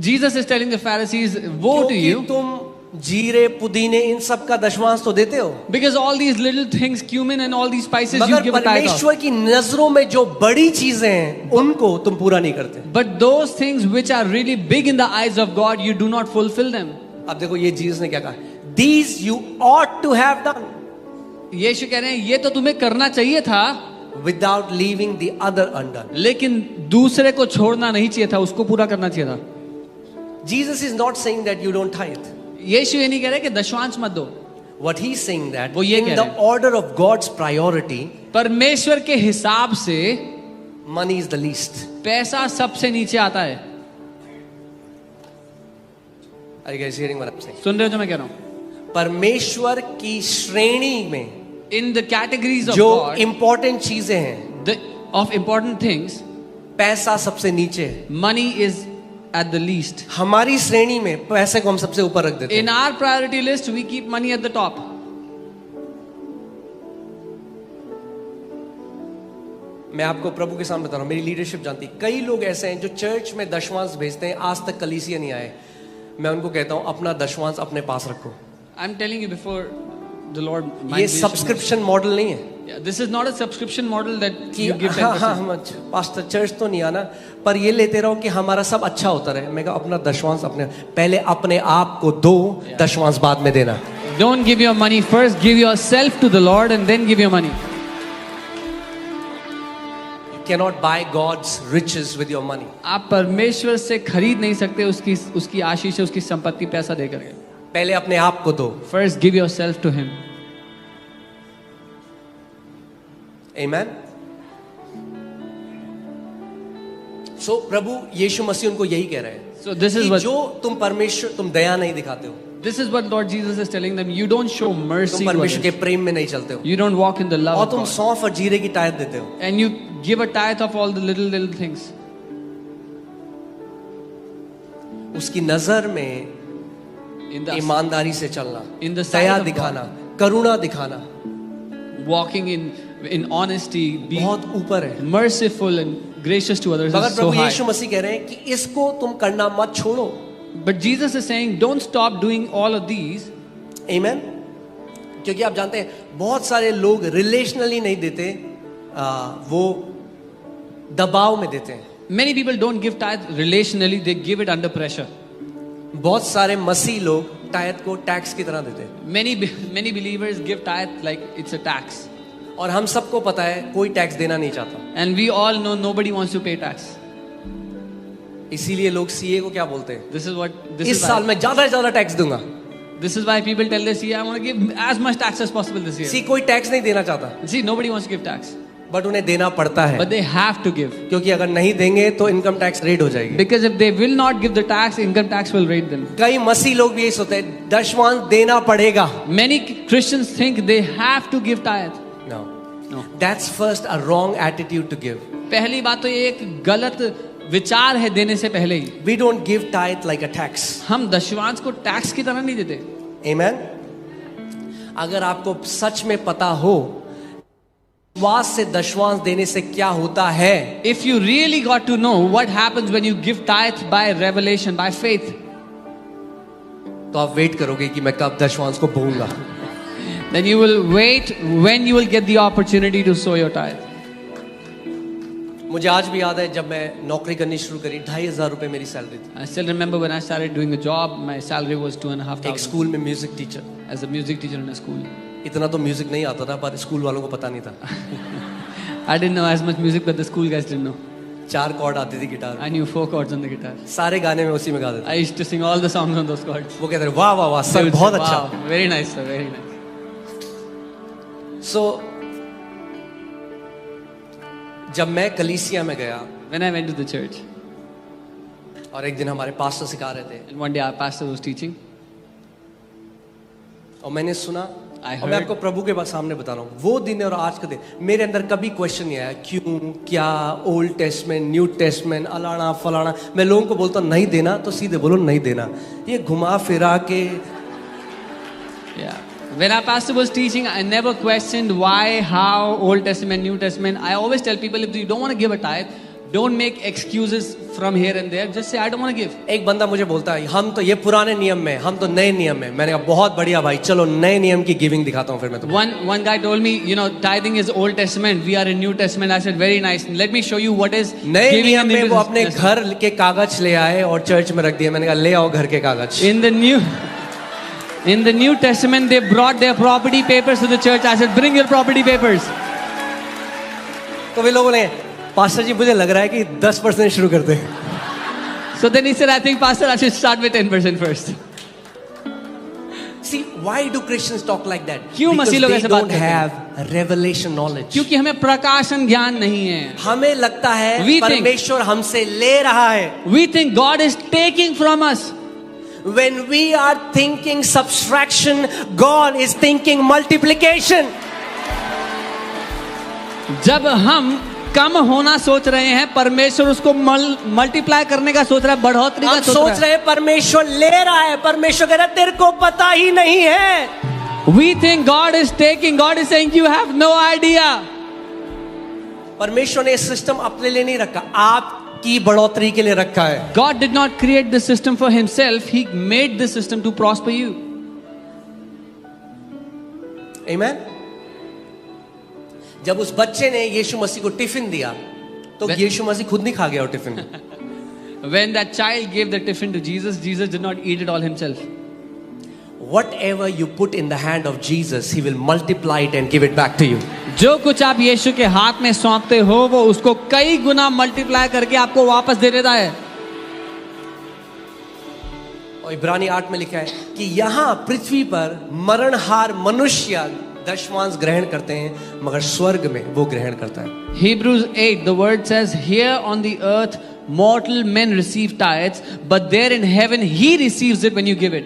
Jesus is telling the Pharisees, woe to क्योंकि you, तुम जीरे पुदीने इन सब का दशवांश तो देते हो, because all these little things, cumin and all these spices, you मगर give a tithe of. परमेश्वर की नजरों में जो बड़ी चीजें हैं उनको तुम पूरा नहीं करते. But those things which are really big in the eyes of God, you do not fulfill them. अब देखो ये जीसस ने क्या कहा, these you ought to have done यीशु कह रहे हैं ये तो तुम्हें करना चाहिए था, without leaving the other undone. लेकिन दूसरे को छोड़ना नहीं चाहिए था, उसको पूरा करना चाहिए था. Jesus is not saying that you don't tithe. यीशु ये नहीं कह रहे कि दशवांश मत दो. What he's saying that वो ये in कह the रहे हैं. order of God's priority, परमेश्वर के हिसाब से money is the least. पैसा सबसे नीचे आता है. Are you guys hearing what I'm saying? सुन रहे हो जो मैं कह रहा हूं? परमेश्वर की श्रेणी में In the categories of जो God, important चीजें हैं, of important things, पैसा सबसे नीचे है. money is at the least. हमारी श्रेणी में पैसे को हम सबसे ऊपर रख देते In हैं. our priority list, we keep money at the top. मैं आपको प्रभु के सामने बता रहा हूं, मेरी लीडरशिप जानती है, कई लोग ऐसे हैं जो चर्च में दशवांश भेजते हैं, आज तक कलीसिया नहीं आए. मैं उनको कहता हूं अपना दशवांश अपने पास रखो. I'm telling you before the Lord. ये सब्सक्रिप्शन मॉडल नहीं है Yeah, this is not a subscription model that कि you give 10%. हाँ हम पास्टर चर्च तो नहीं आना, पर ये लेते रहो कि हमारा सब अच्छा होता रहे. मैं कहा अपना दशवांश पहले अपने आप को दो, दशवांश बाद में देना. Don't give your money first, give yourself to the Lord and then give your money. You cannot buy God's riches with your money. आप परमेश्वर से खरीद नहीं सकते उसकी आशीष, उसकी संपत्ति पैसा दे करके. पहले अपने आप को दो. First give yourself to him. Amen. So प्रभु यीशु मसीह उनको यही कह रहे हैं So this is कि what जो तुम दया नहीं दिखाते हो, this is what Lord Jesus is telling them. You don't show mercy तुम to परमेश्वर के others. प्रेम में नहीं चलते हो, You don't walk in the love और of तुम God. सौंफ और जीरे की टाइट देते हो. And you give a tithe of all the little things. उसकी नजर में In the ईमानदारी से चलना, In the sight Daya of दिखाना, करुणा दिखाना walking in honesty, being बहुत ऊपर है. merciful and gracious to others मगर is so प्रभु high. यीशु मसीह कह रहे हैं कि इसको तुम करना मत छोड़ो. But Jesus is saying, don't stop doing all of these. Amen. क्योंकि आप जानते हैं बहुत सारे लोग रिलेशनली नहीं देते, वो दबाव में देते हैं. Many people don't give tithe relationally, they give it under pressure. बहुत सारे मसीह लोग टाइथ को टैक्स की तरह देते हैं. Many believers give tithe like it's a tax. और हम सबको पता है कोई टैक्स देना नहीं चाहता. And we all know nobody wants to pay tax. इसीलिए लोग सीए को क्या बोलते हैं, This इस is साल why, में ज्यादा से ज्यादा टैक्स दूंगा. this is why people tell this year, I want to give as much tax as possible this year. सी कोई टैक्स नहीं देना चाहता, See, nobody wants to give tax, but उन्हें देना पड़ता है, but they have to give. क्योंकि अगर नहीं देंगे तो इनकम टैक्स रेट हो जाएगी. Because if they will not give the tax, income tax will raid them. कई मसीह लोग भी यही सोचते हैं दशवांश देना पड़ेगा. Many Christians think they have to give tithe. No. No. That's first a wrong attitude to give. पहली बात तो ये एक गलत विचार है देने से पहले ही. We don't give tithe like a tax. हम दशवांश को टैक्स की तरह नहीं देते. Amen. अगर आपको सच में पता हो विश्वास से दशवांश देने से क्या होता है, If you really got to know what happens when you give tithe by revelation, by faith, तो आप वेट करोगे कि मैं कब दशमांश को बोऊंगा. Then you will wait when you will get the opportunity to sow your tithe. मुझे आज भी याद है जब मैं नौकरी करनी शुरू करी, 2,500 रुपए मेरी सैलरी थी. I still remember when I started doing a job, my salary was एक 2,500 स्कूल में music teacher. as a music teacher in a school. इतना तो म्यूजिक नहीं आता था, पर स्कूल वालों को पता नहीं था. I didn't know as much music, but the school guys didn't know. 4 cord आती थी guitar. I knew 4 chords on the guitar. सारे गाने में उसी में गा देता. I used to sing all the songs on those chords. वो कहते रहे वाह वाह वाह They सर would बहुत say, अच्छा. "Wow, very nice, sir, very nice." सो जब मैं कलीसिया में गया When I went to the church, और एक दिन हमारे पास्टर सिखा रहे थे and one day our pastor was teaching, और मैंने सुना, I और मैं heard- आपको प्रभु के बाद सामने बता रहा हूँ, वो दिन और आज का दिन मेरे अंदर कभी क्वेश्चन नहीं आया क्यों, क्या, ओल्ड टेस्टमेंट, न्यू टेस्टमेंट, अलाना फलाना. मैं लोगों को बोलता हूँ नहीं देना तो सीधे बोलो नहीं देना. ये घुमा फिरा के yeah. When our pastor was teaching, I never questioned why, how, Old Testament, New Testament. I always tell people, if you don't want to give a tithe, don't make excuses from here and there. Just say, I don't want to give. एक बंदा मुझे बोलता है हम तो ये पुराने नियम में, हम तो नए नियम में. मैंने कहा बहुत बढ़िया भाई, चलो नए नियम की गिविंग दिखाता हूँ फिर मैं तुम्हें. One guy told me, tithing is Old Testament, we are in New Testament. I said, very nice. Let me show you what is नए giving नियम in the में New वो अपने Testament. घर के कागज ले आए और चर्च में रख दिए. मैंने कहा ले आओ घर के कागज. In the New Testament, they brought their property papers to the church. I said, bring your property papers. तो वे लोगों ने पास्टर जी मुझे लग रहा है कि 10% शुरू करते हैं. So then he said, I think, Pastor, I should start with 10% first. See, why do Christians talk like that? क्यों Because मसीह लोग they ऐसे बात don't करते हैं? have revelation knowledge. क्योंकि हमें प्रकाशन ज्ञान नहीं है. हमें लगता है We think- परमेश्वर हमसे ले रहा है. We think God is taking from us. When we are thinking subtraction, God is thinking multiplication. जब हम कम होना सोच रहे हैं, परमेश्वर उसको मल्टीप्लाई करने का सोच रहा है, बढ़ोतरी का हम सोच सोच रहा रहे हैं परमेश्वर ले रहा है. परमेश्वर कह रहा है तेरे को पता ही नहीं है. है. We think God is taking. God is saying you have no idea. परमेश्वर ने सिस्टम अपने लिए नहीं रखा, आपकी बढ़ोतरी के लिए रखा है. God did not create the system for himself. He made the system to prosper you. Amen. जब उस बच्चे ने यीशु मसीह को टिफिन दिया तो यीशु मसीह खुद नहीं खा गया वो tiffin. When that child gave the tiffin to Jesus, Jesus did not eat it all himself. Whatever you put in the hand of Jesus, He will multiply it and give it back to you. जो कुछ आप यीशु के हाथ में सौंपते हो, वो उसको कई गुना मल्टीप्लाई करके आपको वापस दे देता है. और इब्रानी 8 में लिखा है कि यहाँ पृथ्वी पर मरणहार मनुष्य दशमांश ग्रहण करते हैं, मगर स्वर्ग में वो ग्रहण करता है. Hebrews 8, the word says, here on the earth mortal men receive tithes, but there in heaven he receives it when you give it.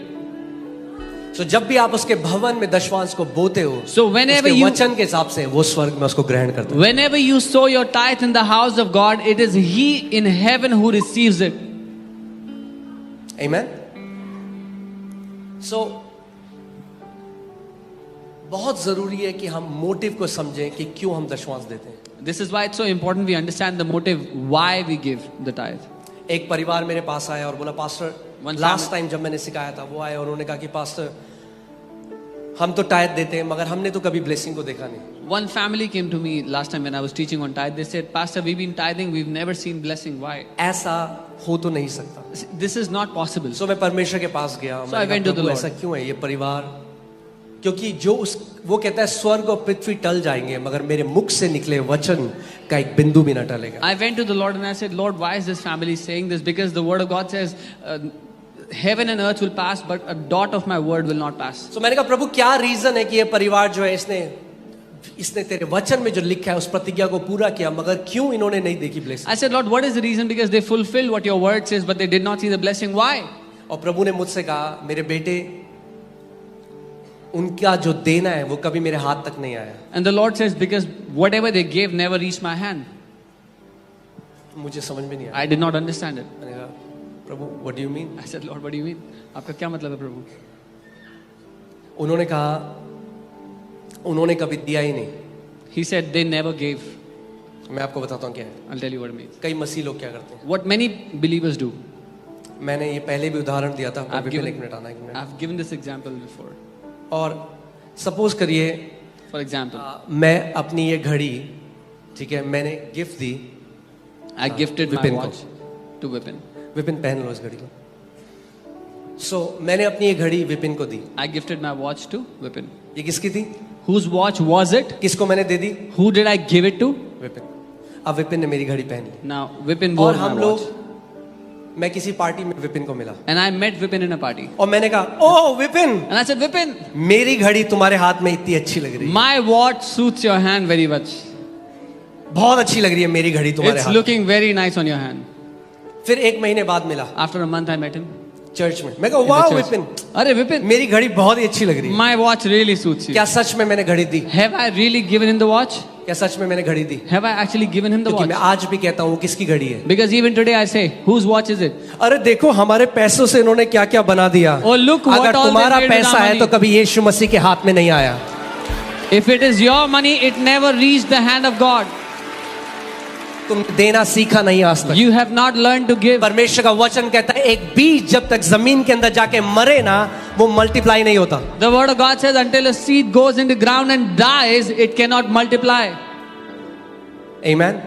So जब भी आप उसके भवन में दशमांश को बोते हो, So whenever उसके you- वचन के हिसाब से वो स्वर्ग में उसको ग्रहण करता है. Whenever you sow your tithe in the house of God, it is he in heaven who receives it. Amen. So बहुत जरूरी है कि हम मोटिव को समझें कि क्यों हम दशमांश देते हैं. This is why it's so important we understand the motive why we give the tithe. एक परिवार मेरे पास आया और बोला pastor, One last family- time जब मैंने सिखाया था वो आए और उन्होंने कहा कि पास्टर हम तो टाइथ देते हैं मगर हमने तो कभी ब्लेसिंग को देखा नहीं. One family came to me last time when I was teaching on tithe. They said, Pastor, we've been tithing, we've never seen blessing. Why? ऐसा हो तो नहीं सकता. This is not possible. सो मैं परमेश्वर के पास गया. So I went to the Lord. ऐसा क्यों है ये परिवार? क्योंकि वो कहता है स्वर्ग और पृथ्वी टल जाएंगे मगर मेरे मुख से निकले वचन का एक बिंदु भी ना टलेगा. I went to the Lord and I said, Lord, why is this family saying this? Because the word of God says, heaven and earth will pass, but a dot of my word will not pass. So मैंने कहा प्रभु क्या reason है कि ये परिवार जो है इसने तेरे वचन में जो लिखा है उस प्रतिज्ञा को पूरा किया मगर क्यों इन्होंने नहीं देखी blessing. I said, Lord, what is the reason? Because they fulfilled what your word says, but they did not see the blessing. Why? और प्रभु ने मुझसे कहा मेरे बेटे उनका जो देना है वो कभी मेरे हाथ तक नहीं आया. And the Lord says, because whatever they gave never reached my hand. मुझे समझ में नहीं आया. I did not understand it. मैंने कहा प्रभु what do you mean. I said, Lord, what do you mean? आपका क्या मतलब है प्रभु? उन्होंने कहा उन्होंने कभी दिया ही नहीं. He said, they never gave. मैं आपको बताता हूँ क्या है. I'll tell you what it means. कई मसीह लोग क्या करते हैं, What many believers do, मैंने ये पहले भी उदाहरण दिया था। I've विपिन, given, एक मिनट आना, एक minute. I've given this example before. और सपोज करिए For example, मैं अपनी ये घड़ी, ठीक है, मैंने gift the. I gifted my Vipin ko. watch to Vipin. Vipin पहन लो इस घड़ी को। मैंने अपनी ये घड़ी विपिन को दी। I gifted my watch to Vipin. ये किसकी थी? Whose watch was it? किसको मैंने दे दी? Who did I give it to? Vipin. अब विपिन ने मेरी घड़ी पहन ली। Now Vipin wore और my हम watch. लोग, मैं किसी पार्टी में विपिन को मिला And I met Vipin in a party. और मैंने कहा, ओह Vipin, And I said, Vipin, मेरी घड़ी तुम्हारे हाथ में इतनी अच्छी लग रही है, my watch suits your hand very much. बहुत अच्छी लग रही है मेरी घड़ी तुम्हारे It's हाथ। looking very nice on your hand. फिर एक महीने बाद मिला After a month, I met him. Church में। मैं कहा, in the वाह church. विपिन, अरे Vipin, मेरी घड़ी बहुत ही अच्छी लग रही है। my watch really suits you. क्या सच में मैंने घड़ी दी? Have I really given him the watch? क्या सच में मैंने घड़ी दी? Have I actually given him the क्योंकि मैं watch? आज भी कहता हूँ वो किसकी घड़ी है। Because even today I say, whose watch is it? अरे देखो हमारे पैसों से इन्होंने क्या क्या बना दिया। Oh, look what अगर all they तुम्हारा made with पैसा our है तो money. कभी यीशु मसीह के हाथ में नहीं आया। If it is your money, it never reached the hand of God. तुम देना सीखा नहीं आज तक। You have not learned to give. परमेश्वर का वचन कहता है एक बीज जब तक जमीन के अंदर जाके मरे ना, वो मल्टीप्लाई नहीं होता। The word of God says, until a seed goes into ground and dies, it cannot multiply. Amen?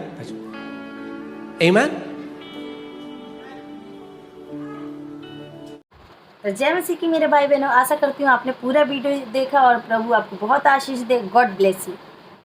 Amen? तो जय मसीह की मेरे भाई बहनों, आशा करती हूँ आपने पूरा वीडियो देखा और प्रभु आपको बहुत आशीष दे। God bless you.